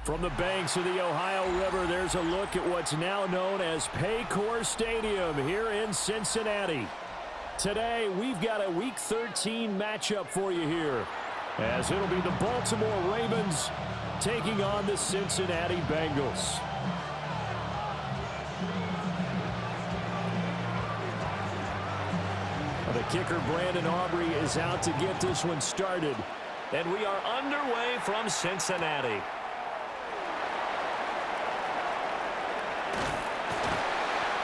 From the banks of the Ohio River, there's a look at what's now known as Paycor Stadium here in Cincinnati. Today, we've got a Week 13 matchup for you here, as it'll be the Baltimore Ravens taking on the Cincinnati Bengals. The kicker, Brandon Aubrey, is out to get this one started. And we are underway from Cincinnati.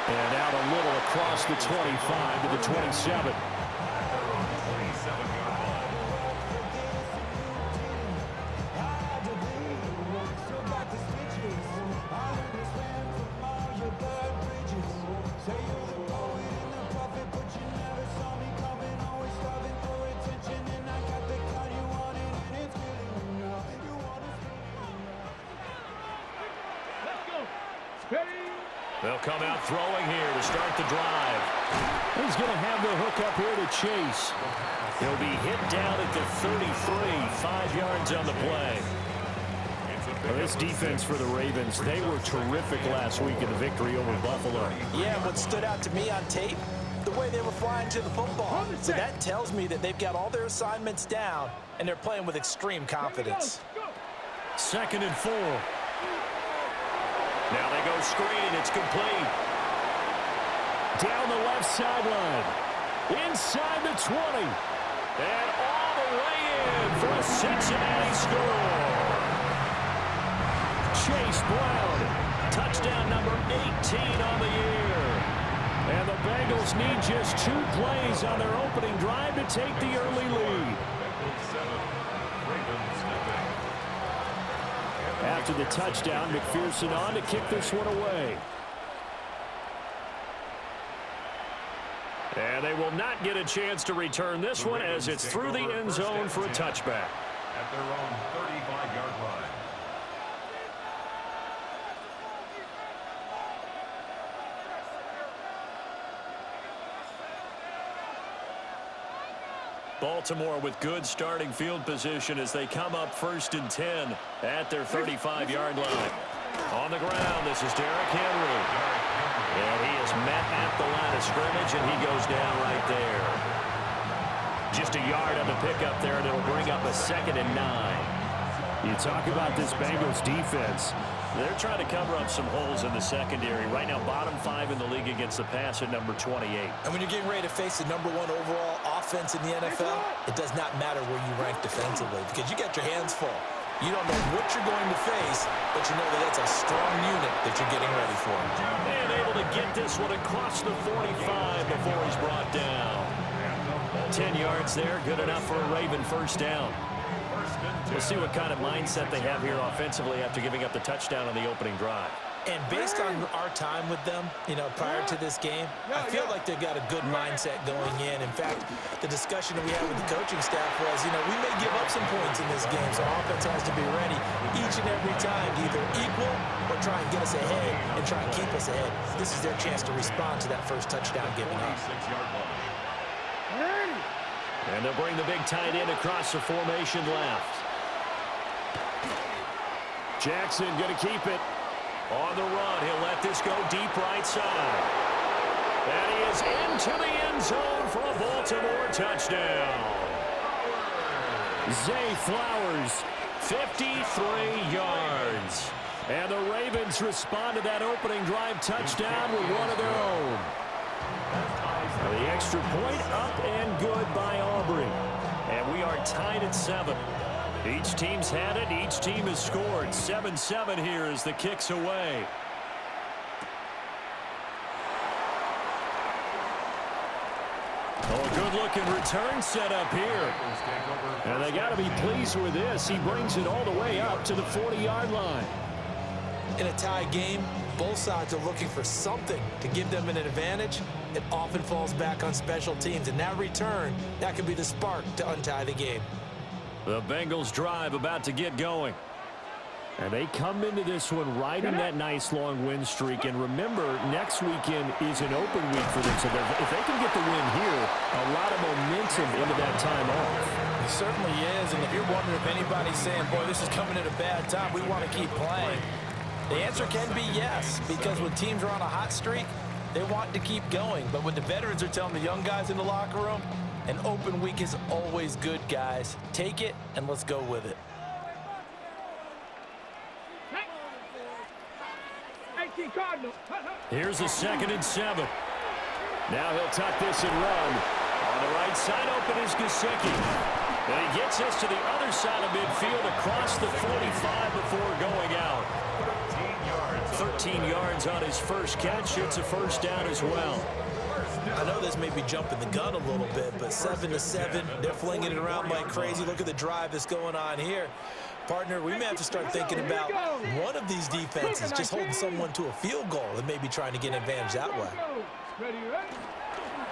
And out a little across the 25 to the 27. They'll come out throwing here to start the drive. He's going to have the hook up here to Chase. He'll be hit down at the 33, 5 yards on the play. Well, this defense for the Ravens, they were terrific last week in the victory over Buffalo. Yeah, what stood out to me on tape, the way they were flying to the football. So that tells me that they've got all their assignments down, and they're playing with extreme confidence. 2nd and 4. Now they go screen. It's complete. Down the left sideline. Inside the 20. And all the way in for a Cincinnati score. Chase Brown. Touchdown number 18 on the year. And the Bengals need just 2 plays on their opening drive to take the early lead. After the touchdown, McPherson on to kick this one away. And they will not get a chance to return this one as it's through the end zone for a touchback. At their own 35-yard line. Baltimore with good starting field position as they come up 1st and 10 at their 35-yard line. On the ground, this is Derrick Henry. And he is met at the line of scrimmage, and he goes down right there. Just a yard on the pickup there, and it'll bring up a 2nd and 9. You talk about this Bengals defense. They're trying to cover up some holes in the secondary. Right now, bottom 5 in the league against the pass at number 28. And when you're getting ready to face the number 1 overall offense in the NFL, it does not matter where you rank defensively because you got your hands full. You don't know what you're going to face, but you know that that's a strong unit that you're getting ready for. And able to get this one across the 45 before he's brought down. 10 yards there, good enough for a Raven first down. We'll see what kind of mindset they have here offensively after giving up the touchdown on the opening drive. And based on our time with them, prior to this game, I feel like they've got a good mindset going in. In fact, the discussion that we had with the coaching staff was, we may give up some points in this game, so offense has to be ready each and every time to either equal or try and get us ahead and try and keep us ahead. This is their chance to respond to that first touchdown given up. And they'll bring the big tight end across the formation left. Jackson going to keep it. On the run, he'll let this go deep right side. And he is into the end zone for a Baltimore touchdown. Zay Flowers, 53 yards. And the Ravens respond to that opening drive touchdown with one of their own. The extra point up and good by Aubrey. And we are tied at 7. Each team's had it. Each team has scored. 7-7 here as the kick's away. Oh, a good-looking return set up here. And they got to be pleased with this. He brings it all the way up to the 40-yard line. In a tie game, both sides are looking for something to give them an advantage. It often falls back on special teams. And that return, that could be the spark to untie the game. The Bengals drive about to get going. And they come into this one riding that nice long win streak. And remember, next weekend is an open week for them. So if they can get the win here, a lot of momentum into that time off. It certainly is, and if you're wondering if anybody's saying, boy, this is coming at a bad time, we want to keep playing, the answer can be yes, because when teams are on a hot streak, they want to keep going. But when the veterans are telling the young guys in the locker room, an open week is always good, guys. Take it, and let's go with it. Here's a 2nd and 7. Now he'll tuck this and run. On the right side, open is Gesicki. And he gets us to the other side of midfield across the 45 before going out. 13 yards on his first catch. It's a first down as well. I know this may be jumping the gun a little bit, but 7-7, they're flinging it around like crazy. Look at the drive that's going on here. Partner, we may have to start thinking about one of these defenses just holding someone to a field goal and maybe trying to get an advantage that way.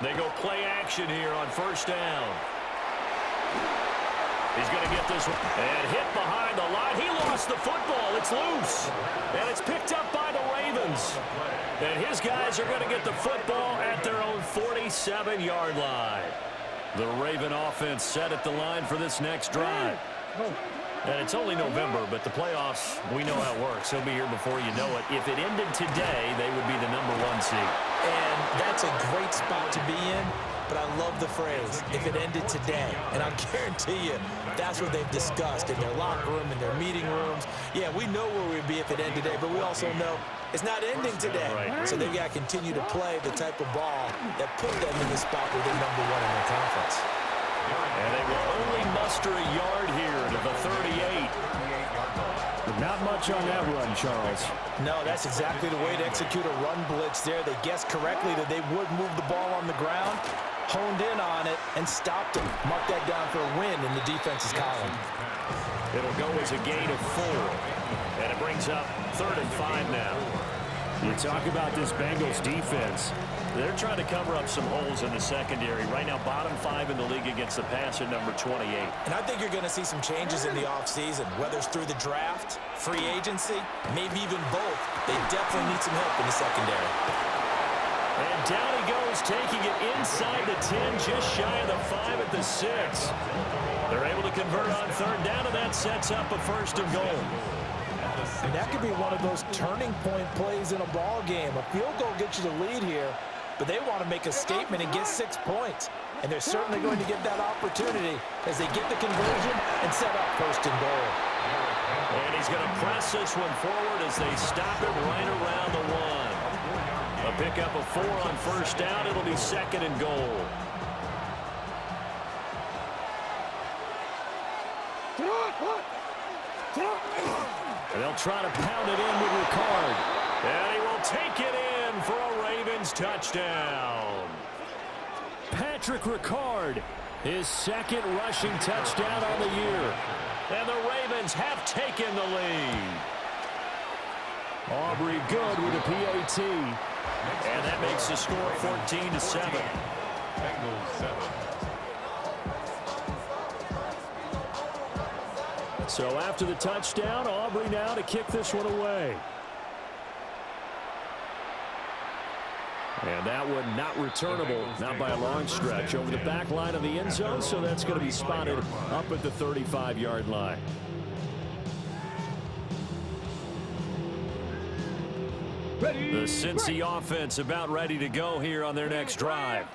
They go play action here on first down. He's going to get this one. And hit behind the line. He lost the football. It's loose. And it's picked up by the Ravens. And his guys are going to get the football at their own 47-yard line. The Raven offense set at the line for this next drive. And it's only November, but the playoffs, we know how it works. He'll be here before you know it. If it ended today, they would be the #1 seed. And that's a great spot to be in, but I love the phrase, if it ended today. And I guarantee you, that's what they've discussed in their locker room, in their meeting rooms. Yeah, we know where we'd be if it ended today, but we also know it's not ending today. Right. So they've got to continue to play the type of ball that put them in the spot where they're #1 in their conference. And they will only muster a yard here to the 38. Not much on that run, Charles. No, that's exactly the way to execute a run blitz there. They guessed correctly that they would move the ball on the ground, honed in on it, and stopped it. Mark that down for a win in the defense's column. It'll go as a gain of 4. And it brings up 3rd and 5 now. You talk about this Bengals defense. They're trying to cover up some holes in the secondary. Right now, bottom 5 in the league against the pass at number 28. And I think you're going to see some changes in the offseason, whether it's through the draft, free agency, maybe even both. They definitely need some help in the secondary. And down he goes, taking it inside the 10, just shy of the 5 at the 6. They're able to convert on 3rd down, and that sets up a 1st and goal. And that could be one of those turning point plays in a ball game. A field goal gets you the lead here, but they want to make a statement and get 6 points. And they're certainly going to get that opportunity as they get the conversion and set up 1st and goal. And he's going to press this one forward as they stop it right around the 1. A pickup of 4 on 1st down. It'll be 2nd and goal. And they'll try to pound it in with Ricard. And he will take it in for a Ravens touchdown. Patrick Ricard, his 2nd rushing touchdown on the year. And the Ravens have taken the lead. Aubrey good with a PAT. And that makes the score 14-7. Bengals 7. So after the touchdown, Aubrey now to kick this one away. And that one not returnable, not by a long stretch, over the back line of the end zone, so that's going to be spotted up at the 35-yard line. The Cincy offense about ready to go here on their next drive.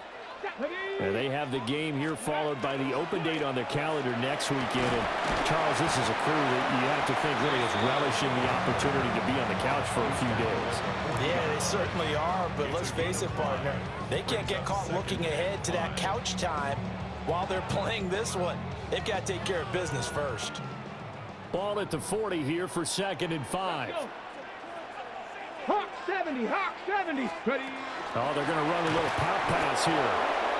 And they have the game here followed by the open date on their calendar next weekend. And Charles, this is a crew that you have to think really is relishing the opportunity to be on the couch for a few days. Yeah, they certainly are, but let's face it, partner. They can't get caught looking ahead to that couch time while they're playing this one. They've got to take care of business first. Ball at the 40 here for 2nd and 5. Hawk 70, Hawk 70. Ready. Oh, they're going to run a little pop pass here.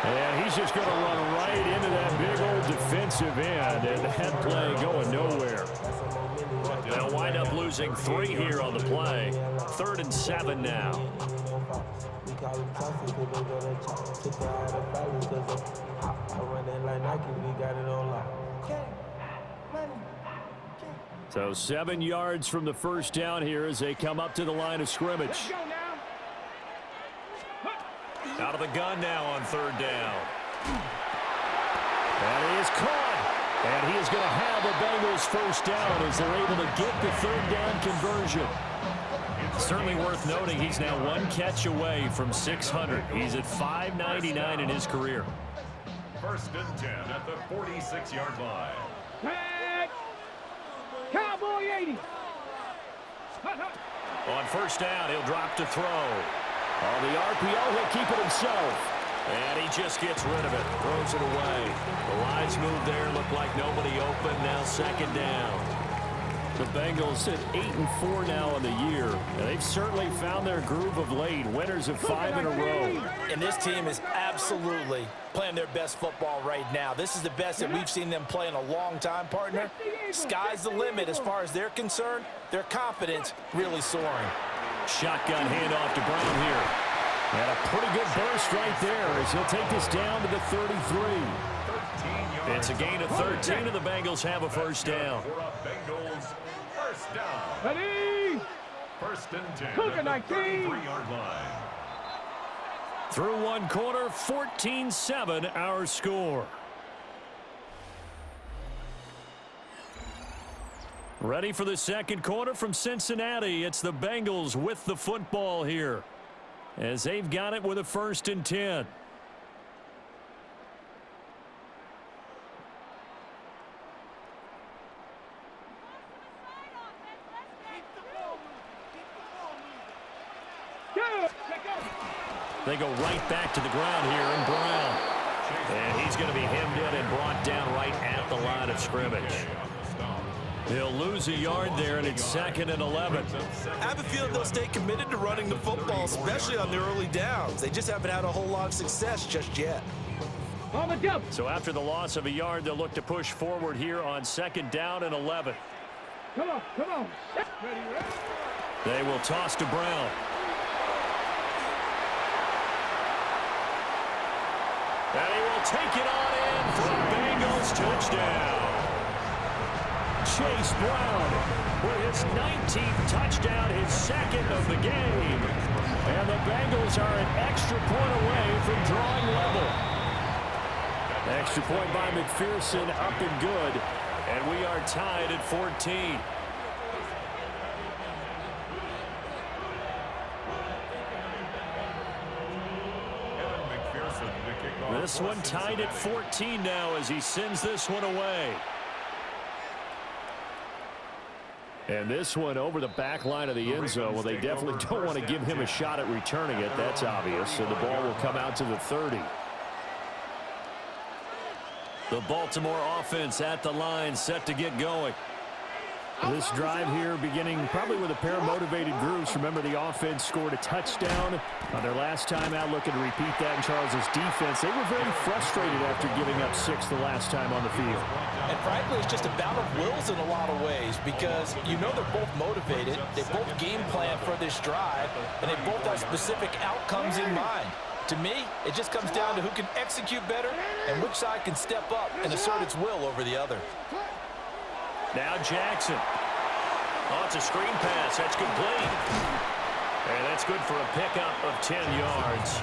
And he's just going to run right into that big old defensive end. And that play going nowhere. They'll wind up losing 3 here on the play. 3rd and 7 now. So 7 yards from the first down here as they come up to the line of scrimmage. Out of the gun now on 3rd down. And he is caught. And he is going to have a Bengals first down as they're able to get the third down conversion. Certainly worth noting he's now one catch away from 600. He's at 599 in his career. First and 10 at the 46-yard line. Tag. Cowboy 80. On first down, he'll drop to throw. On the RPO, he'll keep it himself. And he just gets rid of it, throws it away. The lines move there, look like nobody open. Now second down. The Bengals at 8-4 now in the year. And they've certainly found their groove of late. Winners of 5 in a row. And this team is absolutely playing their best football right now. This is the best that we've seen them play in a long time, partner. Sky's the limit as far as they're concerned. Their confidence really soaring. Shotgun handoff to Brown here. And a pretty good burst right there as he'll take this down to the 33. It's a gain of 13, and the Bengals have a first down. Bengals first down. Ready. First and 10 Cook at it, the 19. 33-yard line. Through one quarter, 14-7 our score. Ready for the second quarter from Cincinnati. It's the Bengals with the football here, as they've got it with a first and 10. They go right back to the ground here in Brown. And he's going to be hemmed in and brought down right at the line of scrimmage. He'll lose a yard there, and it's second and 11. I have a feeling they'll stay committed to running the football, especially on their early downs. They just haven't had a whole lot of success just yet. On the jump. So after the loss of a yard, they'll look to push forward here on second down and 11. Come on, come on. Ready, ready. They will toss to Brown. And he will take it on in for a Bengals touchdown. Chase Brown with his 19th touchdown, his second of the game. And the Bengals are an extra point away from drawing level. Extra point by McPherson, up and good. And we are tied at 14. This one tied at 14 now as he sends this one away. And this one over the back line of the end zone. Well, they definitely don't want to give him a shot at returning it. That's obvious. So the ball will come out to the 30. The Baltimore offense at the line, set to get going. This drive here beginning probably with a pair of motivated groups. Remember, the offense scored a touchdown on their last time out, looking to repeat that in Charles's defense. They were very frustrated after giving up 6 the last time on the field. And frankly, it's just a battle of wills in a lot of ways, because you know they're both motivated. They both game plan for this drive, and they both have specific outcomes in mind. To me, it just comes down to who can execute better and which side can step up and assert its will over the other. Now Jackson. Oh, it's a screen pass. That's complete. And that's good for a pickup of 10 yards.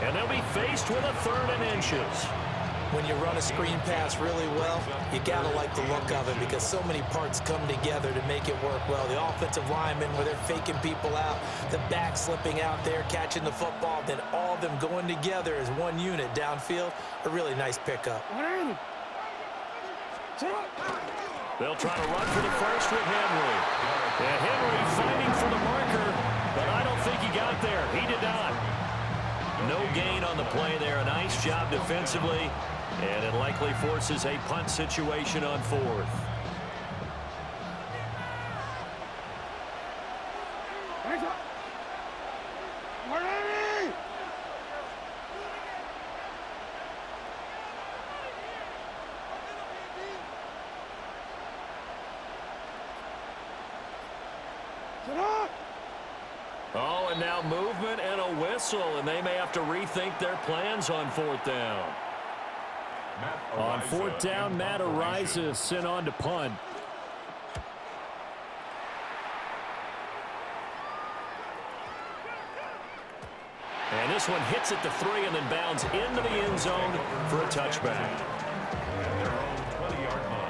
And they'll be faced with a third and inches. When you run a screen pass really well, you got to like the look of it, because so many parts come together to make it work well. The offensive linemen, where they're faking people out, the back slipping out there, catching the football, then all of them going together as one unit downfield. A really nice pickup. They'll try to run for the first with Henry. And Henry fighting for the marker, but I don't think he got there. He did not. No gain on the play there. A nice job defensively, and it likely forces a punt situation on fourth. Oh, and now movement and a whistle, and they may have to rethink their plans on fourth down. On fourth down, Matt Ariza sent on to punt. And this one hits at the 3 and then bounds into the end zone for a touchback. Their own 20-yard line.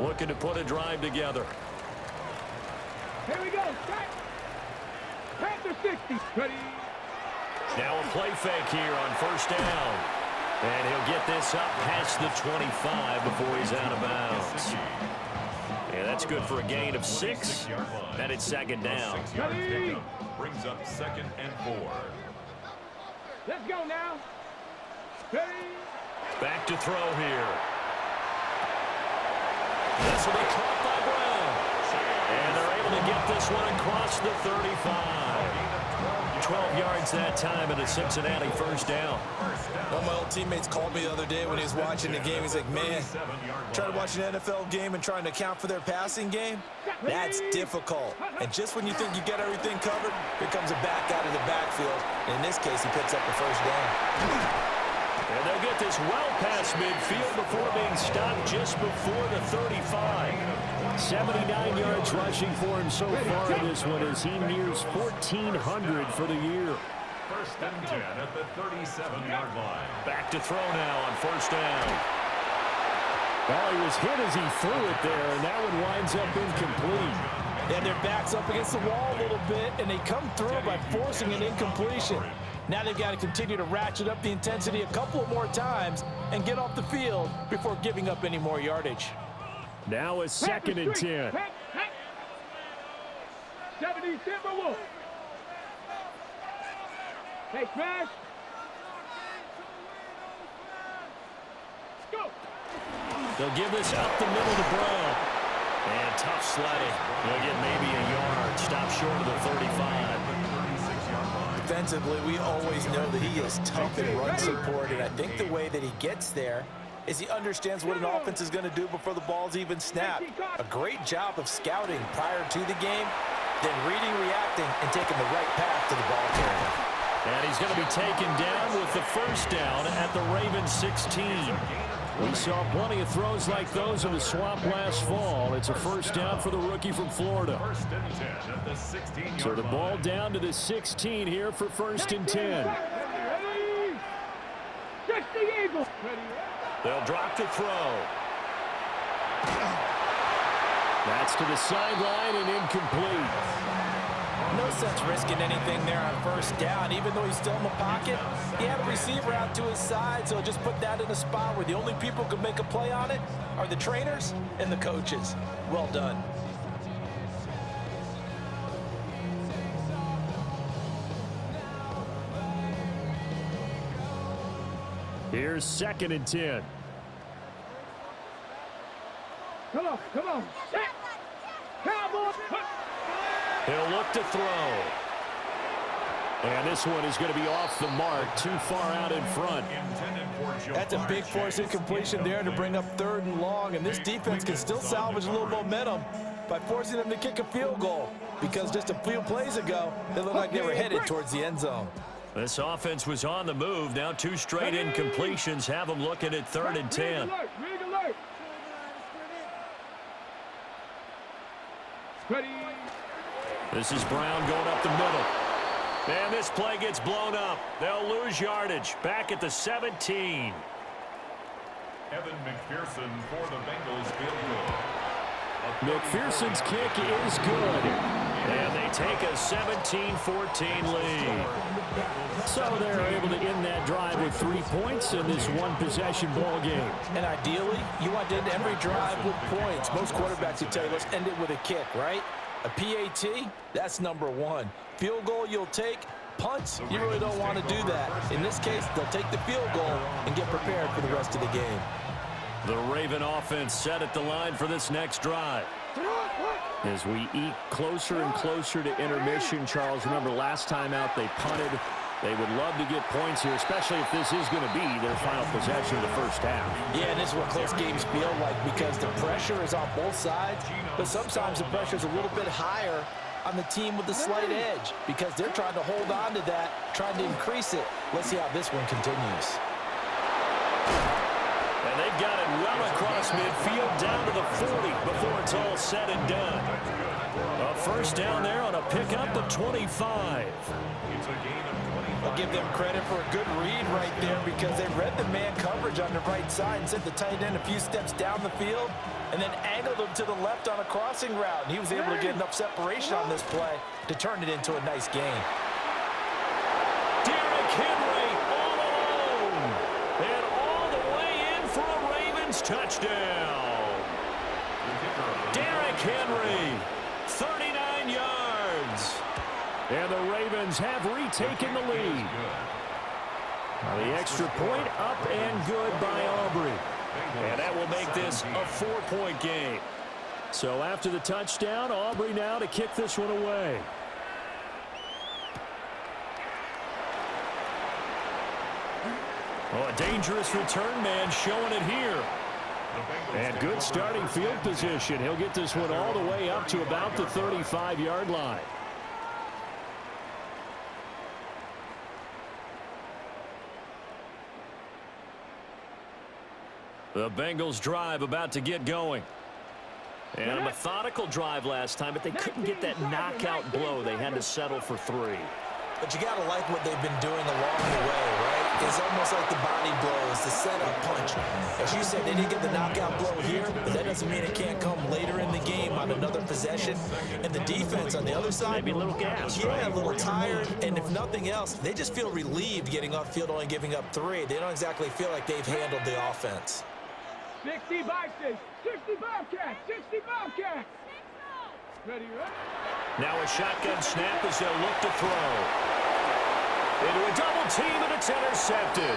looking to put a drive together. Here we go. Set. Panther 60. Ready. Now a play fake here on first down. And he'll get this up past the 25 before he's out of bounds. Yeah, that's good for a gain of 6. And it's second down. Ready. Brings up 2nd and 4. Let's go now. Ready. Back to throw here. This will be caught by Brown. And they're able to get this one across the 35. 12 yards that time and a Cincinnati first down. One of my old teammates called me the other day when he was watching the game. He's like, man, trying to watch an NFL game and trying to account for their passing game, that's difficult. And just when you think you get everything covered, here comes a back out of the backfield. And in this case, he picks up the first down. And they'll get this well past midfield before being stopped just before the 35. 79 yards rushing for him so far in this one as he nears 1,400 for the year. 1st and 10 at the 37-yard line. Back to throw now on first down. Well, he was hit as he threw it there, and that one winds up incomplete. And their back's up against the wall a little bit, and they come through by forcing an incompletion. Now they've got to continue to ratchet up the intensity a couple more times and get off the field before giving up any more yardage. Now a 2nd and 10. 70 Timberwolves. Hey, Smash. Go. They'll give this up the middle to Brown. And tough sledding. They'll get maybe a yard. Stop short of the 35. Defensively, we always know that he is tough in run support, and I think the way that he gets there is he understands what an offense is going to do before the ball's even snapped. A great job of scouting prior to the game, then reading, reacting, and taking the right path to the ball carrier. And he's going to be taken down with the first down at the Ravens 16. We saw plenty of throws like those in the swamp last fall. It's a first down for the rookie from Florida. 1st and 10 at the 16-yard So the line. ball down to the 16 here for 1st and 10. Ready. 60 Eagles. Ready. They'll drop to throw. That's to the sideline and incomplete. No sense risking anything there on first down. Even though he's still in the pocket, he had a receiver out to his side, so just put that in a spot where the only people who can make a play on it are the trainers and the coaches. Well done. Here's 2nd and 10. Come on, come on. Set. Cowboys. He'll look to throw. And this one is going to be off the mark, too far out in front. That's a big force incompletion there to bring up 3rd and long, and this defense can still salvage a little momentum by forcing them to kick a field goal, because just a few plays ago, they looked like they were headed towards the end zone. This offense was on the move. Now 2 straight incompletions have them looking at 3rd and 10. Rig alert. Ready. This is Brown going up the middle. And this play gets blown up. They'll lose yardage. Back at the 17. Evan McPherson for the Bengals field goal. McPherson's kick is good. And they take a 17-14 lead. So they're able to end that drive with 3 points in this one-possession ball game. And ideally, you want to end every drive with points. Most quarterbacks would tell you, let's end it with a kick, right? A PAT, that's number 1. Field goal you'll take. Punts, you really don't want to do that. In this case, they'll take the field goal and get prepared for the rest of the game. The Raven offense set at the line for this next drive. As we eke closer and closer to intermission, Charles, remember last time out they punted. They would love to get points here, especially if this is going to be their final possession of the first half. Yeah, and this is what close games feel like because the pressure is on both sides, but sometimes the pressure is a little bit higher on the team with the slight edge because they're trying to hold on to that, trying to increase it. Let's see how this one continues. And they've got it well across midfield down to the 40 before it's all said and done. A first down there on a pickup of 25. It's a gain of 25. A to give them credit for a good read right there because they read the man coverage on the right side and sent the tight end a few steps down the field and then angled him to the left on a crossing route. And he was able to get enough separation on this play to turn it into a nice gain. Derrick Henry all alone. And all the way in for a Ravens touchdown. Derrick Henry, 39 yards. And the Ravens have retaken the lead. The extra point up and good by Aubrey. And that will make this a 4-point game. So after the touchdown, Aubrey now to kick this one away. Oh, a dangerous return man showing it here. And good starting field position. He'll get this one all the way up to about the 35-yard line. The Bengals drive about to get going. And a methodical drive last time, but they couldn't get that knockout blow. They had to settle for 3. But you got to like what they've been doing along the way, right? It's almost like the body blows, the setup punch. As you said, they didn't get the knockout blow here, but that doesn't mean it can't come later in the game on another possession. And the defense on the other side, maybe a little gas, yeah, right? A little tired. And if nothing else, they just feel relieved getting off field, only giving up 3. They don't exactly feel like they've handled the offense. 60 Bison, 60 Bobcats, 60 Bobcats. Ready, ready? Now a shotgun snap as they'll look to throw. Into a double team, and it's intercepted.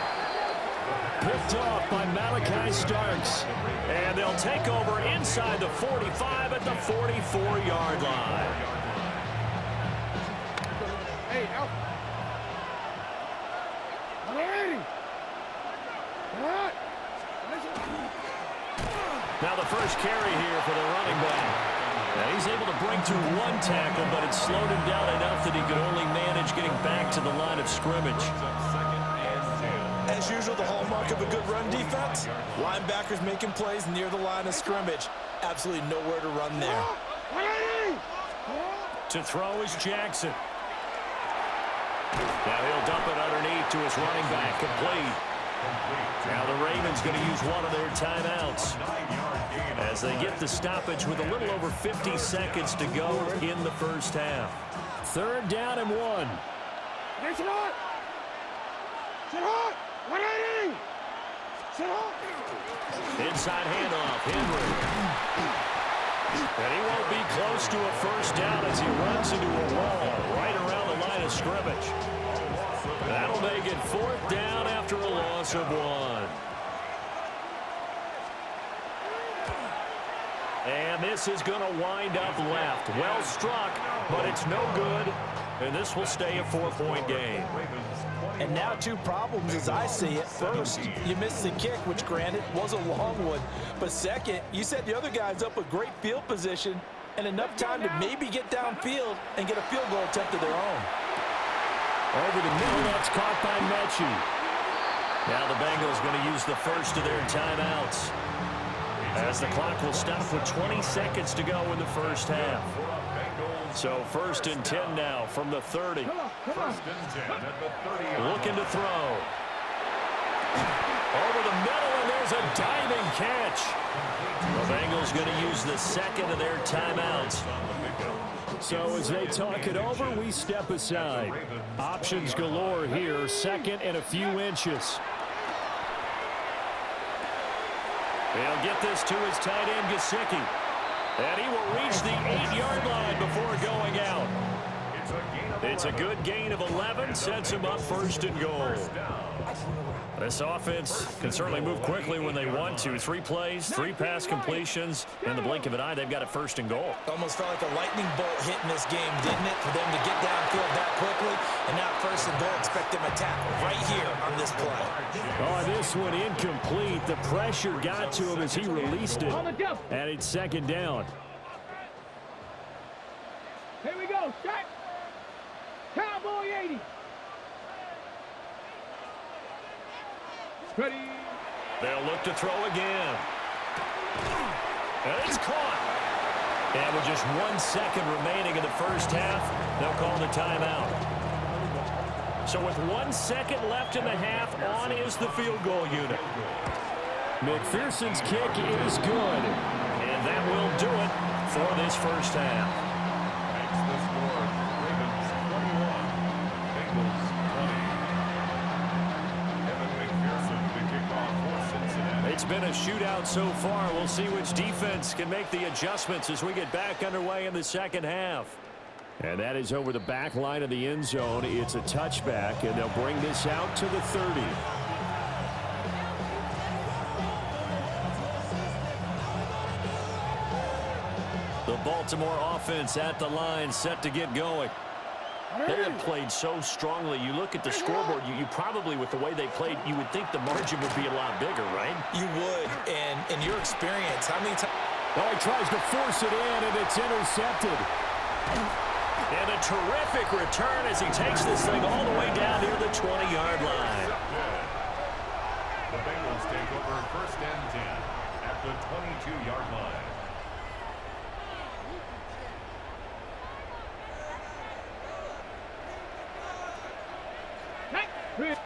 Picked off by Malachi Starks. And they'll take over inside the 45 at the 44-yard line. Hey, out. 180. What? Now the first carry here for the running back. Now he's able to bring to 1 tackle, but it slowed him down enough that he could only manage getting back to the line of scrimmage. As usual, the hallmark of a good run defense, linebackers making plays near the line of scrimmage. Absolutely nowhere to run there. To throw is Jackson. Now he'll dump it underneath to his running back, complete. Now the Ravens going to use one of their timeouts as they get the stoppage with a little over 50 seconds to go in the first half. 3rd down and 1. Sit hot. Sit hot. 180. Sit hot. Inside handoff, Henry. And he won't be close to a first down as he runs into a wall right around the line of scrimmage. That'll make it 4th down after a loss of 1. And this is going to wind up left. Well struck, but it's no good. And this will stay a 4-point game. And now 2 problems as I see it. First, you missed the kick, which granted was a long one. But second, you set the other guys up with great field position and enough time to maybe get downfield and get a field goal attempt of their own. Over the middle, that's caught by Mechie. Now the Bengals going to use the first of their timeouts, as the clock will stop with 20 seconds to go in the first half. So 1st and 10 now from the 30. Come on. Looking to throw. Over the middle, and there's a diving catch. The Bengals going to use the second of their timeouts. So as they talk it over, we step aside. Options galore here, 2nd and a few inches. He'll get this to his tight end, Gesicki. And he will reach the 8-yard line before going out. It's a good gain of 11, sets him up 1st and goal. This offense can certainly move quickly when they want to. 3 plays, 3 pass completions. In the blink of an eye, they've got it 1st and goal. Almost felt like a lightning bolt hit in this game, didn't it? For them to get downfield that quickly. And now 1st and goal, expect them to tackle right here on this play. Oh, this one incomplete. The pressure got to him as he released it. And it's 2nd down. Here we go. Set. Cowboy 80. Ready. They'll look to throw again. And it's caught. And with just 1 second remaining in the first half, they'll call the timeout. So with 1 second left in the half, on is the field goal unit. McPherson's kick is good. And that will do it for this first half. Makes the score Ravens 21, Bengals 20. Evan McPherson to kick off for Cincinnati. It's been a shootout so far. We'll see which defense can make the adjustments as we get back underway in the second half. And that is over the back line of the end zone. It's a touchback, and they'll bring this out to the 30. The Baltimore offense at the line, set to get going. They have played so strongly. You look at the scoreboard, you probably, with the way they played, you would think the margin would be a lot bigger, right? You would, and in your experience, how many times? Well, he tries to force it in, and it's intercepted. And a terrific return as he takes this thing all the way down near the 20-yard line. The Bengals take over 1st and 10 at the 22-yard line.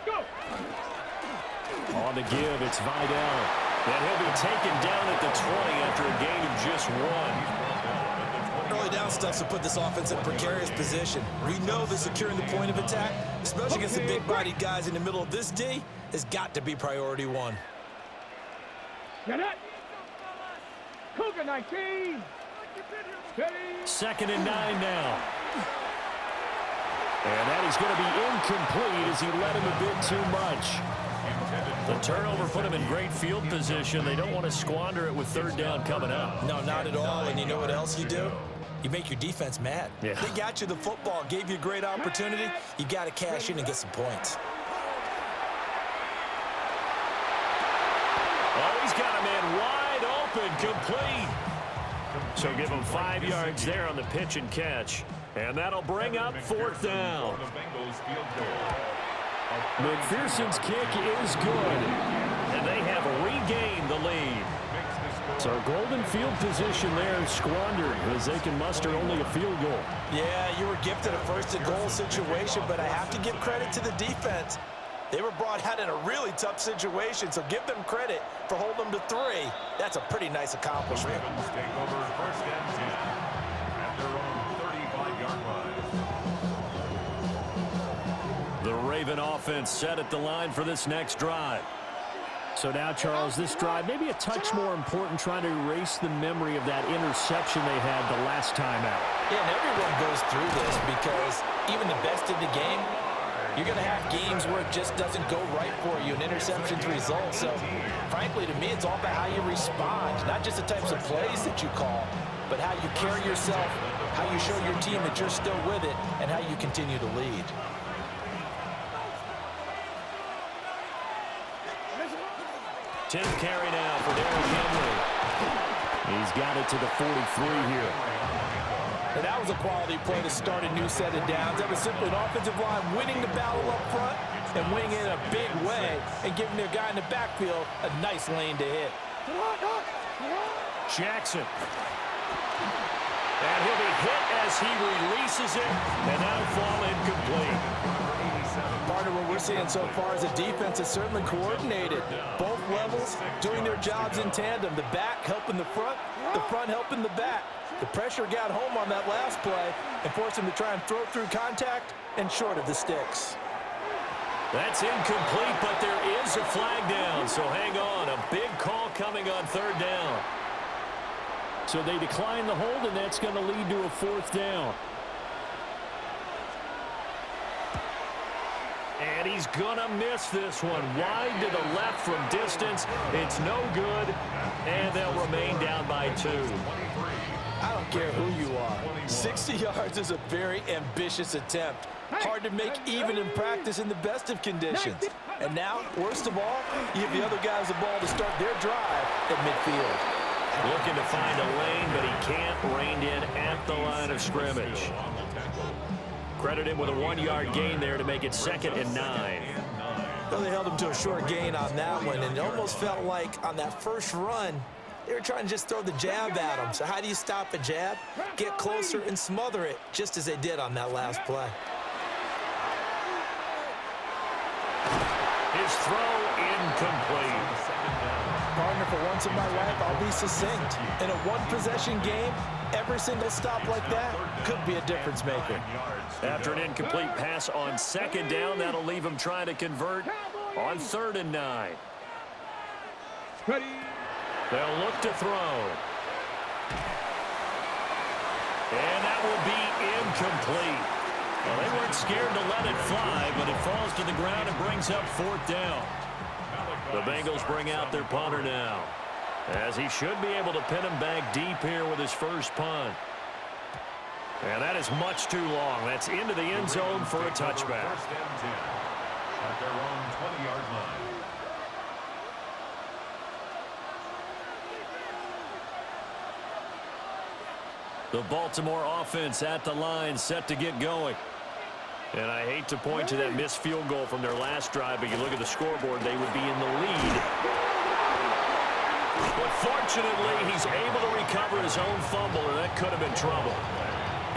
Go! On the give, it's Vidal. And he'll be taken down at the 20 after a gain of just 1. Early down stuff to put this offense in a precarious position. We know that securing the point of attack, especially against the big-bodied guys in the middle of this D, has got to be priority one. Get it! Cougar 19! Steady! 2nd and 9 now. And that is going to be incomplete as he led him a bit too much. The turnover put him in great field position. They don't want to squander it with 3rd down coming up. No, not at all. And you know what else you do? You make your defense mad. Yeah. They got you the football, gave you a great opportunity. You got to cash in and get some points. Oh, he's got a man wide open, complete. So give him 5 yards there on the pitch and catch. And that'll bring up 4th down. The Bengals field goal. McPherson's kick is good. And they have regained the lead. So golden field position there squandered as they can muster only a field goal. Yeah, you were gifted a 1st and goal situation, but I have to give credit to the defense. They were brought out in a really tough situation, so give them credit for holding them to 3. That's a pretty nice accomplishment. Ravens take over 1st and 10 at their own 35-yard line. The Raven offense set at the line for this next drive. So now, Charles, this drive maybe a touch more important, trying to erase the memory of that interception they had the last time out. Yeah, and everyone goes through this because even the best in the game, you're going to have games where it just doesn't go right for you, and interceptions result. So, frankly, to me, it's all about how you respond, not just the types of plays that you call, but how you carry yourself, how you show your team that you're still with it, and how you continue to lead. Tenth carry now for Derrick Henry. He's got it to the 43 here. And that was a quality play to start a new set of downs. That was simply an offensive line winning the battle up front and winning it in a big way and giving their guy in the backfield a nice lane to hit. Jackson. And he'll be hit as he releases it, and that'll fall incomplete. Partner, what we're seeing so far is a defense that's certainly coordinated. Both levels doing their jobs in tandem. The back helping the front helping the back. The pressure got home on that last play and forced him to try and throw through contact and short of the sticks. That's incomplete, but there is a flag down, so hang on. A big call coming on 3rd down. So they decline the hold, and that's going to lead to a 4th down. And he's going to miss this one. Wide to the left from distance. It's no good, and they'll remain down by 2. I don't care who you are. 60 yards is a very ambitious attempt. Hard to make even in practice in the best of conditions. And now, worst of all, you give the other guys the ball to start their drive at midfield. Looking to find a lane, but he can't. Reined in at the line of scrimmage. Credit him with a 1-yard gain there to make it 2nd and 9. Well, they held him to a short gain on that one, and it almost felt like on that first run, they were trying to just throw the jab at him. So how do you stop a jab? Get closer and smother it, just as they did on that last play. His throw incomplete. Partner, for once in my life, I'll be succinct. In a one-possession game, every single stop like that could be a difference maker. After an incomplete pass on second down, that'll leave him trying to convert on 3rd and 9. Ready. They'll look to throw. And that will be incomplete. Well, they weren't scared to let it fly, but it falls to the ground and brings up 4th down. The Bengals bring out their punter now, as he should be able to pin him back deep here with his first punt. And that is much too long. That's into the end zone for a touchback. 1st and 10 at their own 20-yard line. The Baltimore offense at the line, set to get going. And I hate to point to that missed field goal from their last drive, but you look at the scoreboard, they would be in the lead. But fortunately, he's able to recover his own fumble, and that could have been trouble.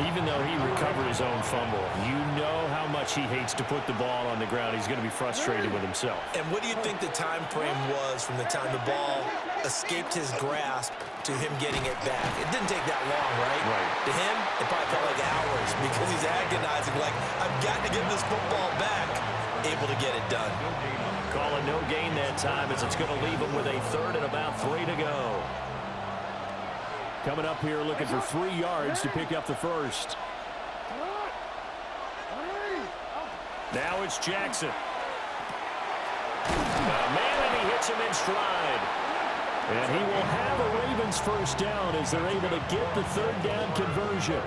Even though he recovered his own fumble, you know how much he hates to put the ball on the ground. He's going to be frustrated with himself. And what do you think the time frame was from the time the ball escaped his grasp to him getting it back? It didn't take that long, right? Right. To him, it probably felt like hours because he's agonizing, like, I've got to get this football back. Able to get it done. Call a no gain that time, as it's going to leave him with a 3rd and about 3 to go. Coming up here looking for 3 yards to pick up the first. Now it's Jackson. Man, and he hits him in stride. And he will have a Ravens first down as they're able to get the 3rd down conversion.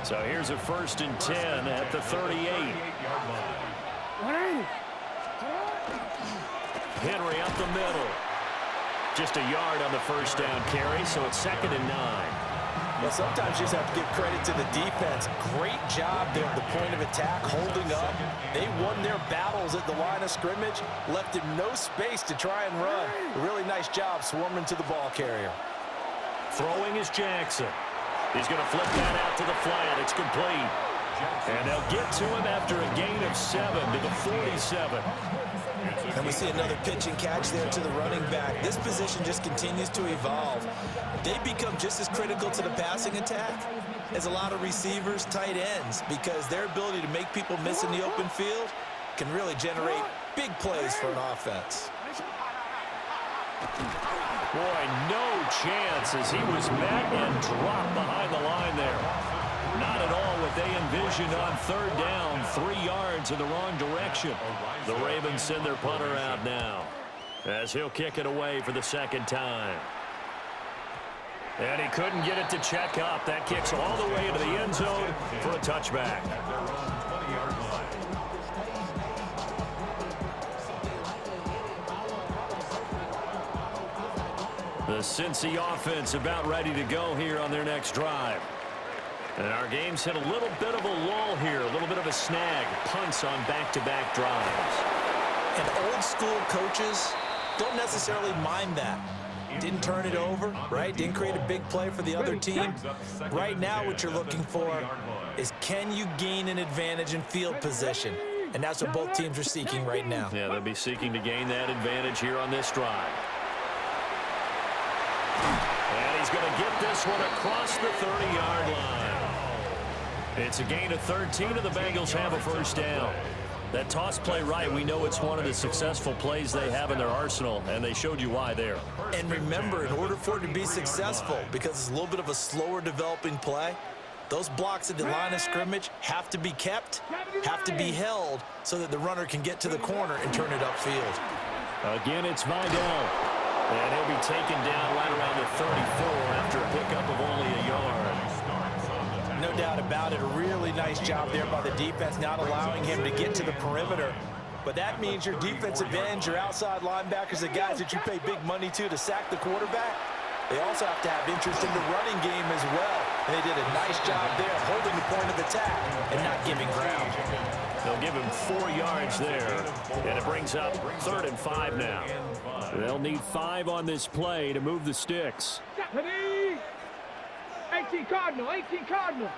So here's a 1st and 10 at the 38. Henry up the middle. Just a yard on the first down carry, so it's 2nd and 9. Well, sometimes you just have to give credit to the defense. Great job there at the point of attack, holding up. They won their battles at the line of scrimmage, left him no space to try and run. A really nice job swarming to the ball carrier. Throwing is Jackson. He's going to flip that out to the flat. It's complete. And they'll get to him after a gain of 7 to the 47. And we see another pitch and catch there to the running back. This position just continues to evolve. They become just as critical to the passing attack as a lot of receivers, tight ends, because their ability to make people miss in the open field can really generate big plays for an offense. Boy, no chance as he was met and dropped behind the line there. Not at all what they envisioned on 3rd down. 3 yards in the wrong direction. The Ravens send their punter out now, as he'll kick it away for the 2nd time. And he couldn't get it to check up. That kicks all the way into the end zone for a touchback. The Cincy offense about ready to go here on their next drive. And our game's hit a little bit of a lull here, a little bit of a snag. Punts on back-to-back drives. And old-school coaches don't necessarily mind that. Didn't turn it over, right? Didn't create a big play for the other team. Right now what you're looking for is, can you gain an advantage in field position? And that's what both teams are seeking right now. Yeah, they'll be seeking to gain that advantage here on this drive. And he's going to get this one across the 30-yard line. It's a gain of 13, and the Bengals have a first down. That toss play right, we know it's one of the successful plays they have in their arsenal, and they showed you why there. And remember, in order for it to be successful, because it's a little bit of a slower developing play, those blocks at the line of scrimmage have to be kept, have to be held, so that the runner can get to the corner and turn it upfield. Again, it's Vidal. And he'll be taken down right around the 34 after a pickup of only a yard. No doubt about it. A really nice job there by the defense, not allowing him to get to the perimeter. But that means your defensive ends, your outside linebackers, the guys that you pay big money to sack the quarterback, they also have to have interest in the running game as well. And they did a nice job there holding the point of attack and not giving ground. They'll give him 4 yards there, and it brings up 3rd and 5 now. They'll need 5 on this play to move the sticks. 18 Cardinal, 18 Cardinal.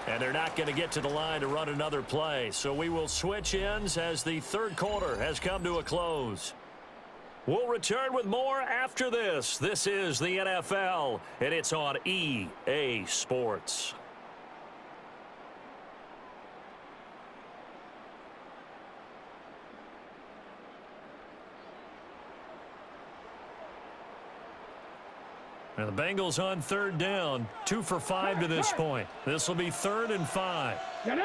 And they're not going to get to the line to run another play. So we will switch ends as the third quarter has come to a close. We'll return with more after this. This is the NFL, and it's on EA Sports. And the Bengals on third down, 2 for 5 to this point. This will be 3rd and 5. Get it.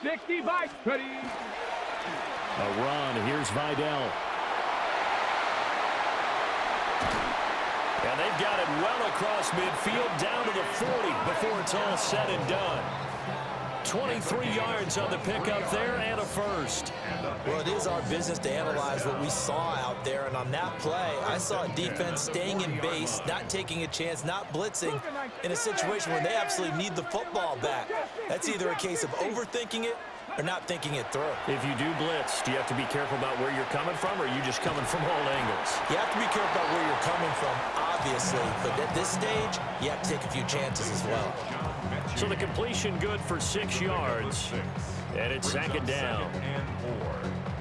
60 by 30. A run. Here's Vidal. And they've got it well across midfield down to the 40 before it's all said and done. 23 yards on the pickup there and a first. Well, it is our business to analyze what we saw out there, and on that play, I saw a defense staying in base, not taking a chance, not blitzing in a situation where they absolutely need the football back. That's either a case of overthinking it or not thinking it through. If you do blitz, do you have to be careful about where you're coming from, or are you just coming from all angles? You have to be careful about where you're coming from, obviously, but at this stage, you have to take a few chances as well. So the completion good for 6 yards, and it's 2nd down. 2nd and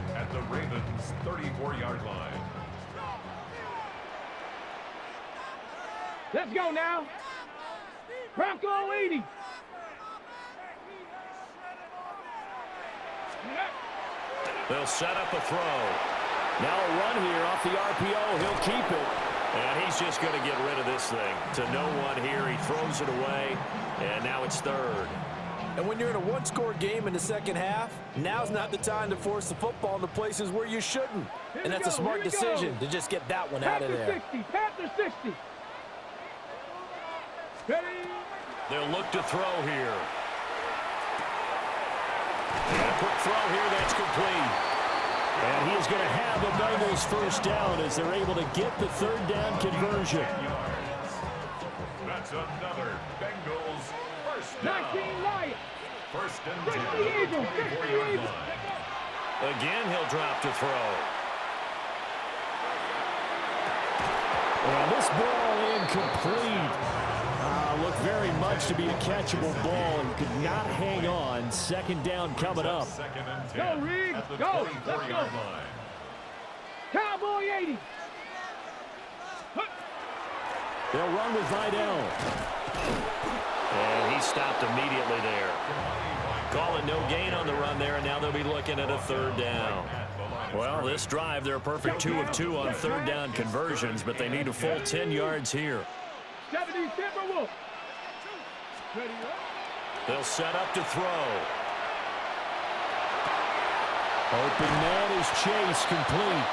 4 at the Ravens' 34-yard line. Let's go now. Bronco 80. They'll set up a throw. Now a run here off the RPO. He'll keep it. And he's just going to get rid of this thing. To no one here, he throws it away, and now it's 3rd. And when you're in a one-score game in the second half, now's not the time to force the football into places where you shouldn't. And that's a smart decision to just get that one out of there. Panther 60. Ready. They'll look to throw here. And a quick throw here, that's complete. And he is going to have the Bengals first down as they're able to get the 3rd down conversion. That's another Bengals first down. 19 Lions. 1st and 10 60 at the Eagles. 24-yard line. Again, he'll drop to throw. Well, this ball incomplete. Looked very much to be a catchable ball and could not hang on. 2nd down coming up. 2nd and 10 Go, Reed. at the Go. Let's 24-yard go. line. Cowboy 80. They'll run with Vidal. And he stopped immediately there. Call it no gain on the run there, and now they'll be looking at a 3rd down. Well, this drive, they're a perfect 2 of 2 on 3rd down conversions, but they need a full 10 yards here. 70 Timberwolves. Ready up. They'll set up to throw. Open man is Chase, complete.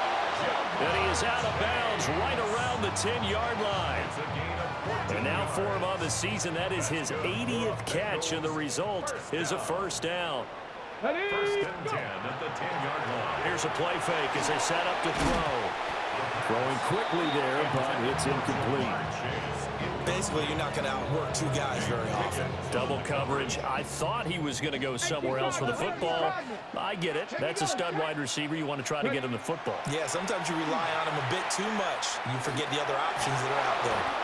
And he is out of bounds right around the 10-yard line. It's a gain of 14 And now for him on the season, that is his 80th catch, and the result is a 1st down. 1st and 10 at the 10-yard line. Here's a play fake as they set up to throw. Throwing quickly there, but it's incomplete. Basically, you're not going to outwork 2 guys very often. Double coverage. I thought he was going to go somewhere else for the football. I get it. That's a stud wide receiver. You want to try to get him the football. Yeah, sometimes you rely on him a bit too much. You forget the other options that are out there.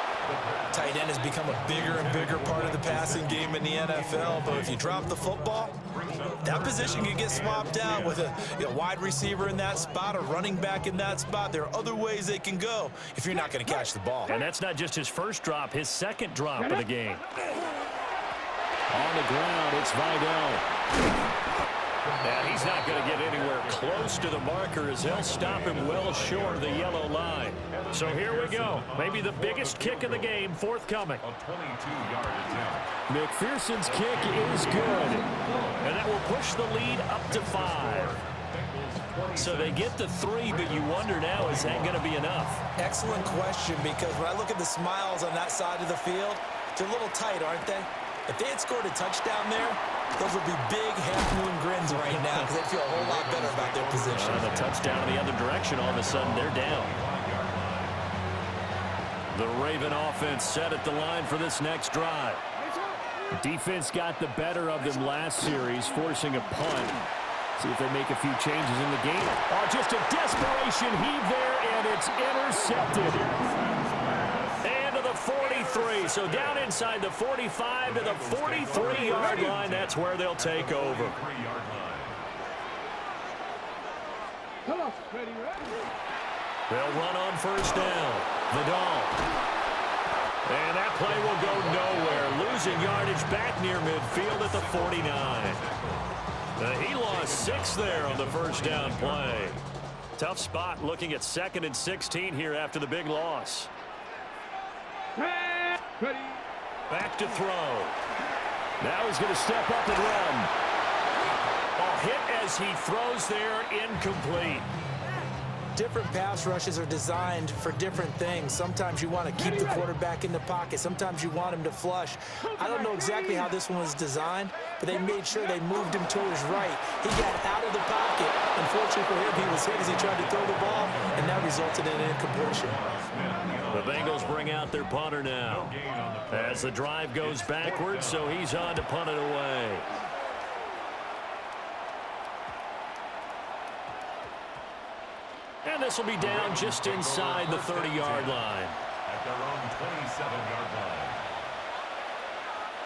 Tight end has become a bigger and bigger part of the passing game in the NFL, but if you drop the football, that position can get swapped out with a wide receiver in that spot, a running back in that spot. There are other ways they can go if you're not going to catch the ball. And that's not just his first drop, his 2nd drop of the game. On the ground, it's Vidal. And he's not going to get anywhere close to the marker as they'll stop him well short of the yellow line. So here we go. Maybe the biggest kick of the game forthcoming. A 22-yard attempt. McPherson's kick is good. And that will push the lead up to 5. So they get the 3, but you wonder now, is that going to be enough? Excellent question, because when I look at the smiles on that side of the field, they're a little tight, aren't they? If they had scored a touchdown there, those would be big half-moon grins right now because they'd feel a whole lot better about their position. And a touchdown in the other direction, all of a sudden they're down. The Raven offense set at the line for this next drive. Defense got the better of them last series, forcing a punt. See if they make a few changes in the game. Oh, just a desperation heave there, and it's intercepted. And to the 43, 33. So down inside the 45 to the 43-yard line. That's where they'll take over. Come on, ready, ready. They'll run on first down. Vidal. And that play will go nowhere. Losing yardage back near midfield at the 49. He lost 6 there on the first down play. Tough spot looking at 2nd and 16 here after the big loss. Ready. Back to throw. Now he's going to step up and run. A hit as he throws there, incomplete. Different pass rushes are designed for different things. Sometimes you want to keep the quarterback in the pocket. Sometimes you want him to flush. I don't know exactly how this one was designed, but they made sure they moved him to his right. He got out of the pocket. Unfortunately for him, he was hit as he tried to throw the ball, and that resulted in an incompletion. The Bengals bring out their punter now as the drive goes backwards, so he's on to punt it away. And this will be down just inside the 30-yard line. At their own 27-yard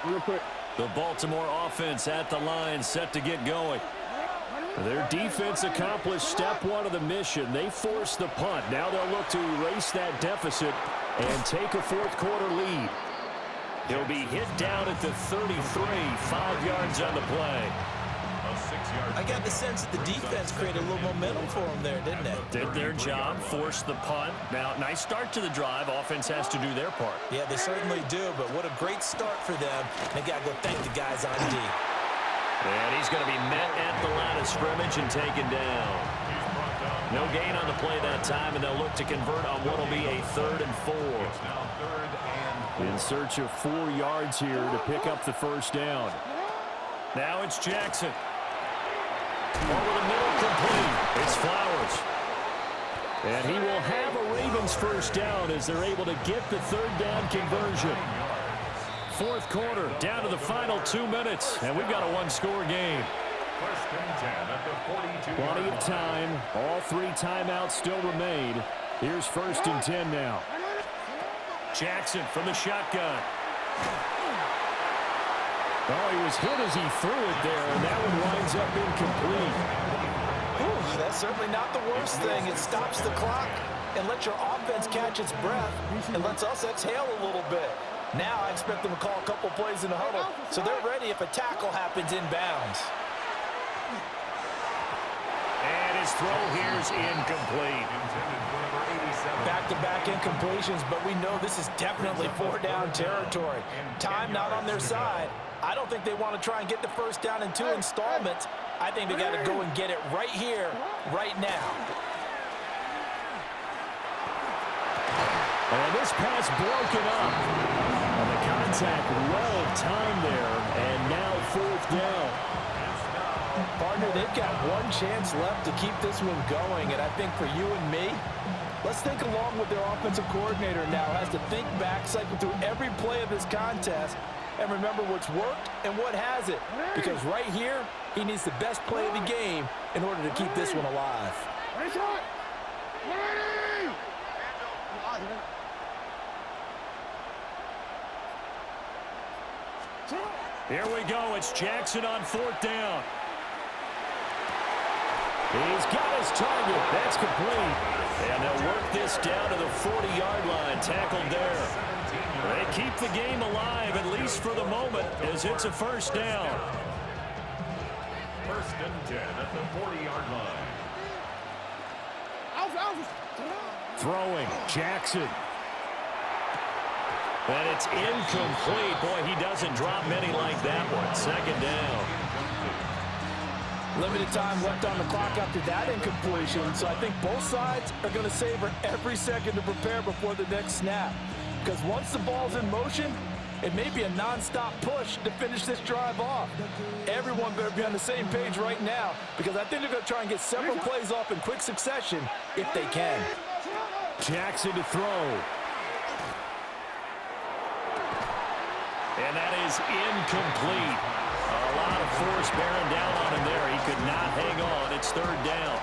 line. Real quick. The Baltimore offense at the line, set to get going. Their defense accomplished step 1 of the mission. They forced the punt. Now they'll look to erase that deficit and take a fourth-quarter lead. He'll be hit down at the 33, 5 yards on the play. I got the sense that the defense created a little momentum for them there, didn't they? Did their job, forced the punt. Now, nice start to the drive. Offense has to do their part. Yeah, they certainly do, but what a great start for them. They got to go thank the guys on D. And he's going to be met at the line of scrimmage and taken down. No gain on the play that time, and they'll look to convert on what will be a 3rd and 4. In search of 4 yards here to pick up the first down. Now it's Jackson. Over the middle, complete. It's Flowers. And he will have a Ravens first down as they're able to get the 3rd down conversion. 4th quarter, down to the final 2 minutes, and we've got a 1-score game. 1st and 10 at the 42. Plenty of time. All 3 timeouts still remain. Here's 1st and 10 now. Jackson from the shotgun. Oh, he was hit as he threw it there, and that one winds up incomplete. Whew, that's certainly not the worst thing. It stops the clock and lets your offense catch its breath and lets us exhale a little bit. Now I expect them to call a couple plays in the huddle, so they're ready if a tackle happens inbounds. And his throw here's incomplete. Back-to-back incompletions, but we know this is definitely 4-down territory. Time not on their side. I don't think they want to try and get the first down in 2 installments. I think they got to go and get it right here, right now. And this pass broken up. And the contact well timed there, and now 4th down. Partner, they've got 1 chance left to keep this one going, and I think for you and me, let's think along with their offensive coordinator now has to think back, cycle through every play of this contest, and remember what's worked and what hasn't. Because right here, he needs the best play of the game in order to keep this one alive. Here we go. It's Jackson on 4th down. He's got his target. That's complete. And they'll work this down to the 40-yard line. Tackled there. They keep the game alive, at least for the moment, as it's a first down. 1st and 10 at the 40-yard line. Throwing, Jackson. And it's incomplete. Boy, he doesn't drop many like that one. 2nd down. Limited time left on the clock after that incompletion, so I think both sides are going to savor every second to prepare before the next snap. Because once the ball's in motion, it may be a non-stop push to finish this drive off. Everyone better be on the same page right now, because I think they're going to try and get several plays off in quick succession if they can. Jackson to throw. And that is incomplete. A lot of force bearing down on him there. He could not hang on. It's 3rd down.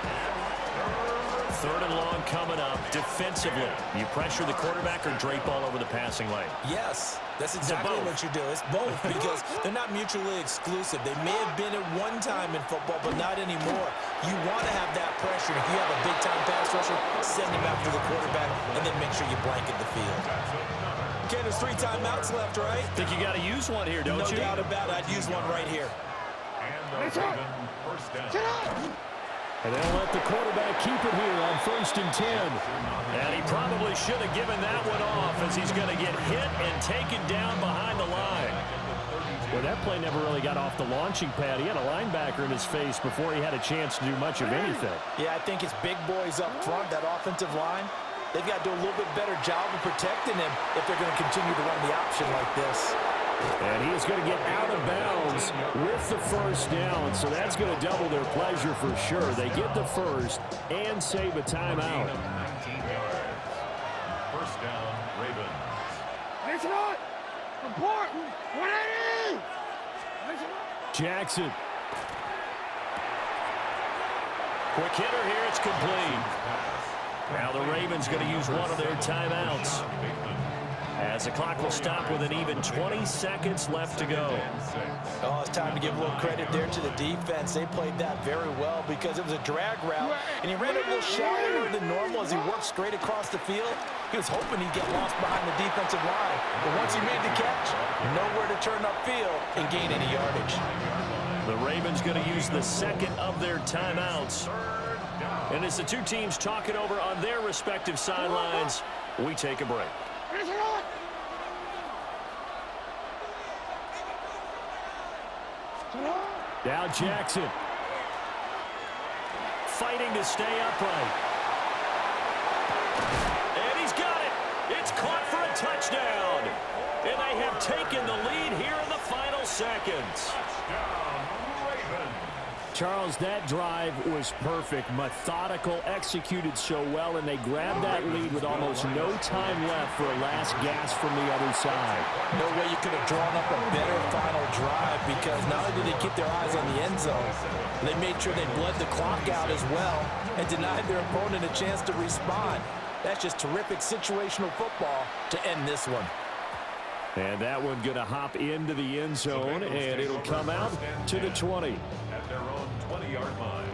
3rd and long coming up. Defensively, you pressure the quarterback or drape all over the passing lane? Yes, that's exactly what you do. It's both because they're not mutually exclusive. They may have been at one time in football, but not anymore. You want to have that pressure. If you have a big-time pass rusher, send him after the quarterback, and then make sure you blanket the field. Okay, there's 3 timeouts left, right? Think you got to use one here, don't you? No doubt about it. I'd use one right here. And the Raven first down. And they'll let the quarterback keep it here on 1st and 10. And he probably should have given that one off as he's going to get hit and taken down behind the line. Well, that play never really got off the launching pad. He had a linebacker in his face before he had a chance to do much of anything. Yeah, I think it's big boys up front, that offensive line. They've got to do a little bit better job of protecting him if they're going to continue to run the option like this. And he is going to get out of bounds with the 1st down, so that's going to double their pleasure for sure. They get the 1st and save a timeout. 19 yards. First down, Ravens. Listen up! Important! 180! Listen up! Jackson. Quick hitter here, it's complete. Now the Ravens going to use one of their timeouts, as the clock will stop with an even 20 seconds left to go. Oh, it's time to give a little credit there to the defense. They played that very well because it was a drag route, and he ran it a little shallower than normal as he worked straight across the field. He was hoping he'd get lost behind the defensive line, but once he made the catch, nowhere to turn upfield and gain any yardage. The Ravens going to use the 2nd of their timeouts. And as the 2 teams talk it over on their respective sidelines, we take a break. Listen up! Now Jackson. Fighting to stay upright. And he's got it. It's caught for a touchdown. And they have taken the lead here in the final seconds. Charles, that drive was perfect, methodical, executed so well, and they grabbed that lead with almost no time left for a last gasp from the other side. No way you could have drawn up a better final drive because not only did they keep their eyes on the end zone, they made sure they bled the clock out as well and denied their opponent a chance to respond. That's just terrific situational football to end this one. And that one going to hop into the end zone, and it'll come out to the 20. At their own 20-yard line.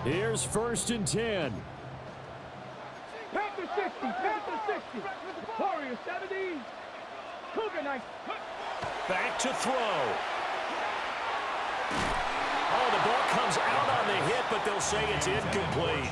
Here's 1st and 10. Panther 60! Panther 60! Warrior 70! Cougar 90! Back to throw. Oh, the ball comes out on the hit, but they'll say it's incomplete.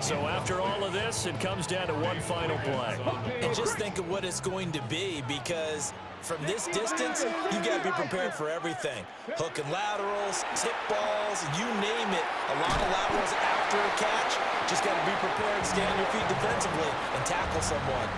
So after all of this, it comes down to one final play. And just think of what it's going to be because from this distance, you've got to be prepared for everything. Hook and laterals, tip balls, you name it. A lot of laterals after a catch. Just got to be prepared, stay on your feet defensively, and tackle someone.